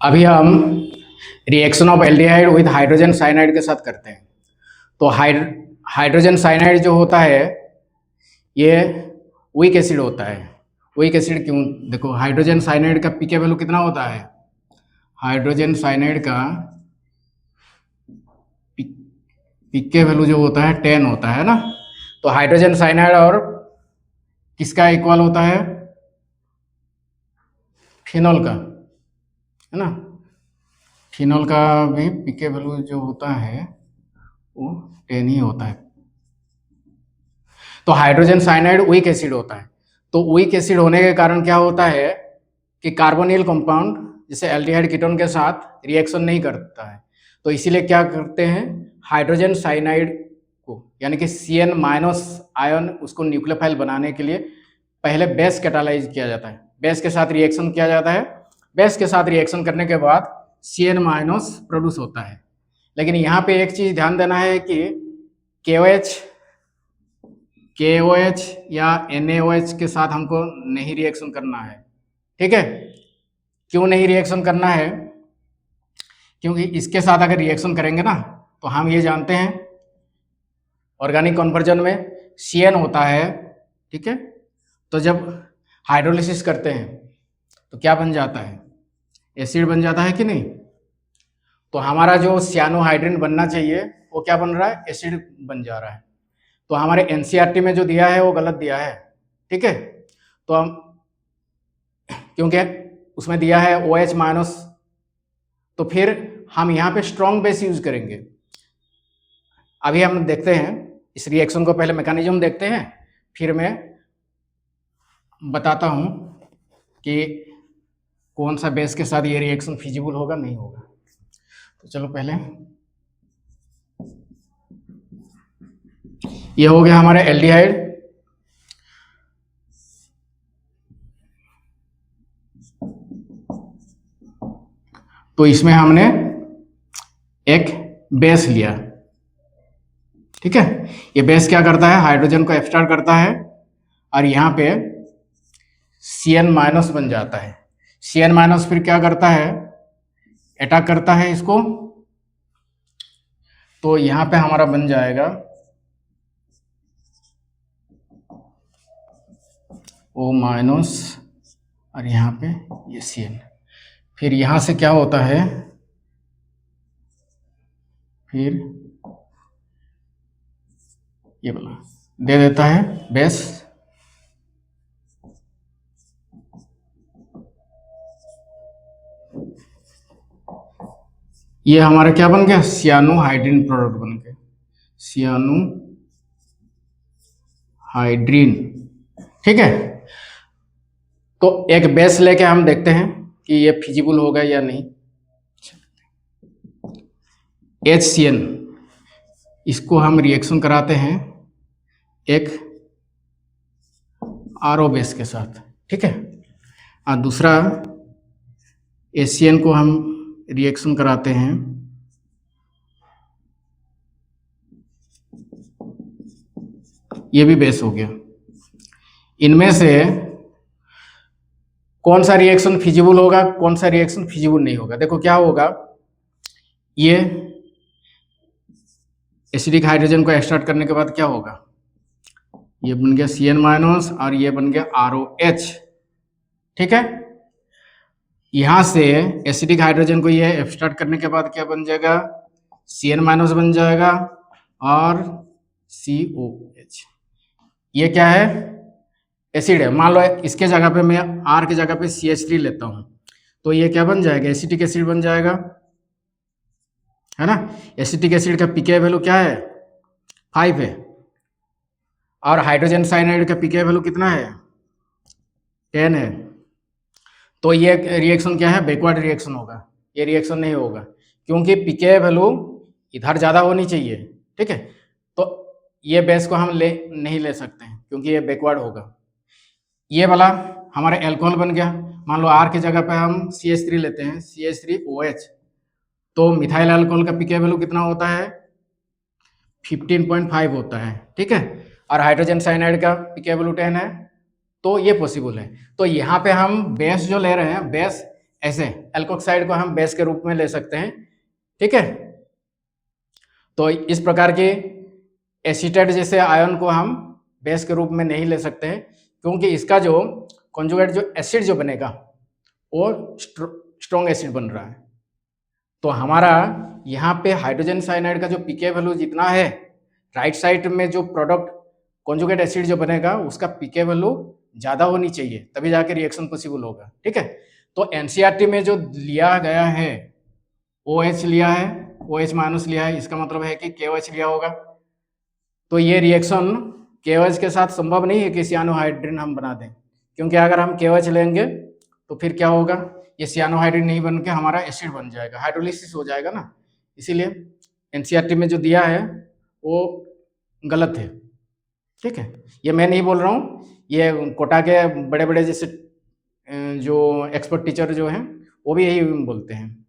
अभी हम reaction of aldehyde with hydrogen cyanide के साथ करते हैं। तो हाइड्रोजन साइनाइड जो होता है ये वीक एसिड होता है। वीक एसिड क्यों? देखो हाइड्रोजन साइनाइड का पीके वैल्यू कितना होता है? हाइड्रोजन साइनाइड का पीके वैल्यू जो होता है 10 होता है ना। तो हाइड्रोजन साइनाइड और किसका इक्वल होता है? फिनॉल का, है ना। फिनॉल का भी पीके वैल्यू जो होता है वो 10 ही होता है। तो हाइड्रोजन साइनाइड वीक एसिड होता है। तो वीक एसिड होने के कारण क्या होता है कि कार्बोनिल कंपाउंड जैसे एल्डिहाइड कीटोन के साथ रिएक्शन नहीं करता है। तो इसीलिए क्या करते हैं, हाइड्रोजन साइनाइड को यानी कि CN माइनस आयन उसको न्यूक्लियोफाइल बनाने के लिए पहले बेस कैटालाइज किया जाता है, बेस के साथ रिएक्शन किया जाता है। बेस के साथ रिएक्शन करने के बाद CN माइनस प्रोड्यूस होता है। लेकिन यहाँ पे एक चीज ध्यान देना है कि KOH या NaOH के साथ हमको नहीं रिएक्शन करना है, ठीक है। क्यों नहीं रिएक्शन करना है? क्योंकि इसके साथ अगर रिएक्शन करेंगे ना तो हम ये जानते हैं ऑर्गेनिक कन्वर्जन में CN होता है, ठीक है। तो जब हाइड्रोलिसिस करते हैं तो क्या बन जाता है? एसिड बन जाता है कि नहीं। तो हमारा जो सियानोहाइड्रिन बनना चाहिए वो क्या बन रहा है? एसिड बन जा रहा है। तो हमारे NCERT में जो दिया है वो गलत दिया है, ठीक है। तो हम क्योंकि उसमें दिया है OH माइनस, तो फिर हम यहाँ पे स्ट्रॉन्ग बेस यूज करेंगे। अभी हम देखते हैं इस रिएक्शन को, पहले मैकेनिज्म देखते हैं, फिर मैं बताता हूँ कि कौन सा बेस के साथ ये रिएक्शन फिजिबल होगा नहीं होगा। तो चलो पहले ये हो गया हमारा एल्डिहाइड। तो इसमें हमने एक बेस लिया, ठीक है। ये बेस क्या करता है? हाइड्रोजन को एक्सट्रैक्ट करता है और यहाँ पे CN माइनस बन जाता है। CN माइनस फिर क्या करता है? अटैक करता है इसको। तो यहाँ पे हमारा बन जाएगा O माइनस और यहाँ पे ये CN। फिर यहाँ से क्या होता है? फिर ये वाला दे देता है बेस। ये हमारा क्या बन गया? सियानोहाइड्रिन प्रोडक्ट बन गया, सियानोहाइड्रिन, ठीक है। तो एक बेस लेके हम देखते हैं कि ये फिजिबल होगा या नहीं। HCN इसको हम रिएक्शन कराते हैं एक RO बेस के साथ, ठीक है। और दूसरा HCN को हम रिएक्शन कराते हैं ये भी बेस हो गया। इनमें से कौन सा रिएक्शन फिजिबल होगा, कौन सा रिएक्शन फिजिबल नहीं होगा? देखो क्या होगा, ये एसिडिक हाइड्रोजन को एक्सट्रैक्ट करने के बाद क्या होगा? ये बन गया CN माइनस और ये बन गया ROH, ठीक है। यहां से एसिडिक हाइड्रोजन को ये एक्सट्रैक्ट करने के बाद क्या बन जाएगा? CN माइनस बन जाएगा और COH। ये क्या है? एसिड है। मान लो इसके जगह पे मैं R की जगह पे CH3 लेता हूं तो ये क्या बन जाएगा? एसिटिक एसिड बन जाएगा, है ना। एसिटिक एसिड का पीके वैल्यू क्या है? 5 है। और हाइड्रोजन साइनाइड का पीके वैल्यू कितना है? 10 है। तो ये रिएक्शन क्या है? बैकवर्ड रिएक्शन होगा। ये रिएक्शन नहीं होगा क्योंकि पीके वैल्यू इधर ज्यादा होनी चाहिए, ठीक है। तो ये बेस को हम नहीं ले सकते हैं क्योंकि ये बैकवर्ड होगा। ये वाला हमारा एल्कोहल बन गया। मान लो R की जगह पे हम CH3 लेते हैं, CH3OH, तो मिथाइल अल्कोहल का पीके वैल्यू कितना होता है? 15.5 होता है, ठीक है। और हाइड्रोजन साइनाइड का पीके वैल्यू 10 है, तो ये पॉसिबल है। तो यहाँ पे हम बेस जो ले रहे हैं, बेस ऐसे एल्कोक्साइड को हम बेस के रूप में ले सकते हैं, ठीक है। तो इस प्रकार के एसीटेट जैसे आयन को हम बेस के रूप में नहीं ले सकते हैं, क्योंकि इसका जो कॉन्जुगेट जो एसिड जो बनेगा वो स्ट्रॉन्ग एसिड बन रहा है। तो हमारा यहाँ पे हाइड्रोजन साइनाइड का जो पीके वैल्यू जितना है, राइट साइड में जो प्रोडक्ट कॉन्जुगेट एसिड जो बनेगा उसका पीके वैल्यू ज़्यादा होनी चाहिए, तभी जाके रिएक्शन पॉसिबल होगा, ठीक है। तो एनसीईआरटी में जो लिया गया है OH लिया है, OH माइनस लिया है, इसका मतलब है कि KOH लिया होगा। तो ये रिएक्शन KOH के साथ संभव नहीं है कि सियानोहाइड्रिन हम बना दें, क्योंकि अगर हम KOH लेंगे तो फिर क्या होगा, ये सियानोहाइड्रिन नहीं बन के हमारा एसिड बन जाएगा, हाइड्रोलिसिस हो जाएगा ना। इसीलिए एनसीईआरटी में जो दिया है वो गलत है, ठीक है। ये मैं नहीं बोल रहा हूँ, ये कोटा के बड़े बड़े जैसे जो एक्सपर्ट टीचर जो हैं वो भी यही बोलते हैं।